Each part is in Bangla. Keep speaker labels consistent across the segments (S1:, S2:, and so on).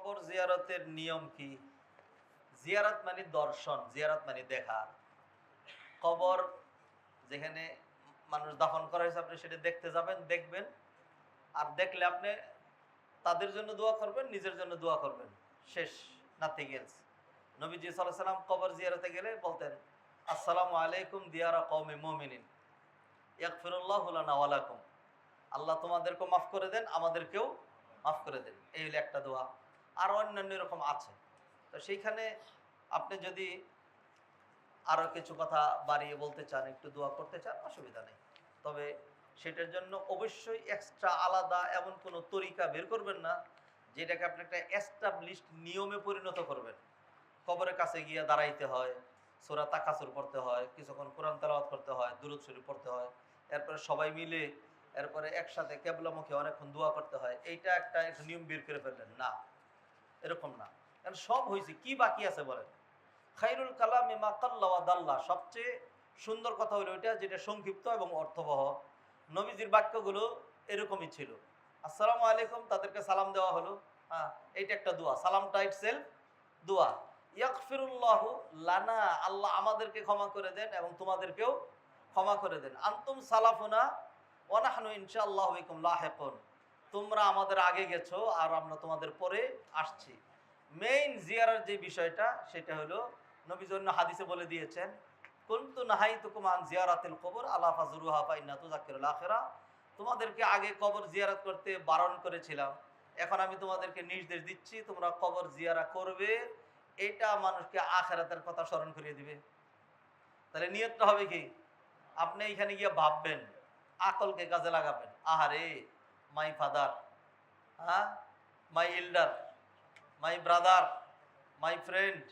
S1: কবর জিয়ারতের নিয়ম কি? জিয়ারত মানে দর্শন, জিয়ারত মানে দেখা। কবর যেখানে মানুষ দাফন করা হয়েছে আপনি সেটা দেখতে যাবেন, দেখবেন। আর দেখলে আপনি তাদের জন্য দোয়া করবেন, নিজের জন্য দোয়া করবেন, শেষ, নাথিং এলস। নবীজি সাল্লাল্লাহু আলাইহি সাল্লাম কবর জিয়ারতে গেলে বলতেন, আসসালামু আলাইকুম দিয়ারা কওমি মুমিনিন ইয়াগফিরুল্লাহু লানা ওয়া লাকুম। আল্লাহ তোমাদেরকেও মাফ করে দেন, আমাদেরকেও মাফ করে দেন। এই হলো একটা দোয়া। আর অন্যান্য এরকম আছে। তো সেইখানে আপনি যদি আরও কিছু কথা বাড়িয়ে বলতে চান, একটু দোয়া করতে চান, অসুবিধা নেই। তবে সেটার জন্য অবশ্যই এক্সট্রা আলাদা এমন কোনো তরিকা বের করবেন না যেটাকে আপনি একটা এস্টাবলিশড নিয়মে পরিণত করবেন। কবরের কাছে গিয়ে দাঁড়াইতে হয়, সূরা তাকাসুর পড়তে হয়, কিছুক্ষণ কোরআন তেলাওয়াত করতে হয়, দুরূদ শরীফ পড়তে হয়, এরপরে সবাই মিলে এরপরে একসাথে কিবলামুখী অনেকক্ষণ দোয়া করতে হয়। এইটা একটা নিয়ম বের করে ফেললেন না, এরকম না। কারণ সব হয়েছে, কি বাকি আছে বলেন? খাইরুল কালামি মা কাল্লা ওয়া দাল্লা, সবচেয়ে সুন্দর কথা হলো ওইটা যেটা সংক্ষিপ্ত এবং অর্থবহ। নবীজির বাক্যগুলো এরকমই ছিল। আসসালামু আলাইকুম, তাদেরকে সালাম দেওয়া হলো, হ্যাঁ, এইটা একটা দোয়া, সালামটা ইটসেলফ দোয়া। ইয়াগফিরুল্লাহু লানা, আল্লাহ আমাদেরকে ক্ষমা করে দেন এবং তোমাদেরকেও ক্ষমা করে দেন। আনতুম সালাফুনা ওয়া নাহনু ইনশাআল্লাহু বিকুম লাহিকুন, তোমরা আমাদের আগে গেছো আর আমরা তোমাদের পরে আসছি। মেইন জিয়ারার যে বিষয়টা সেটা হলো নবী জন্য হাদিসে বলে দিয়েছেন, কুনতু নাহাইতুকুম আন জিয়ারাতিল কবর আলা ফাজুরুহা ফা ইন্না তুযাক্কিরুল আখিরা, তোমাদেরকে আগে কবর জিয়ারত করতে বারণ করেছিলাম, এখন আমি তোমাদেরকে নির্দেশ দিচ্ছি তোমরা কবর জিয়ারা করবে, এটা মানুষকে আখিরাতের কথা স্মরণ করিয়ে দিবে। তাহলে নিয়তটা হবে কি? আপনি এখানে গিয়ে ভাববেন, আকলকে কাজে লাগাবেন। আহারে, মাই ফাদার, হ্যাঁ, my elder, my brother, my friend,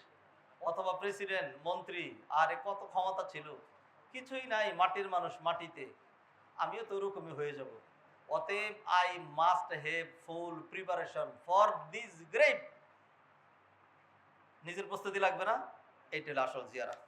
S1: অথবা প্রেসিডেন্ট, মন্ত্রী, আরে কত ক্ষমতা ছিল, কিছুই নাই, মাটির মানুষ, মাটিতে। আমিও তো ওরকমই হয়ে যাব। অতএব I must have full preparation for this great. নিজের প্রস্তুতি লাগবে না? এইটা হলো আসল জিয়ারা।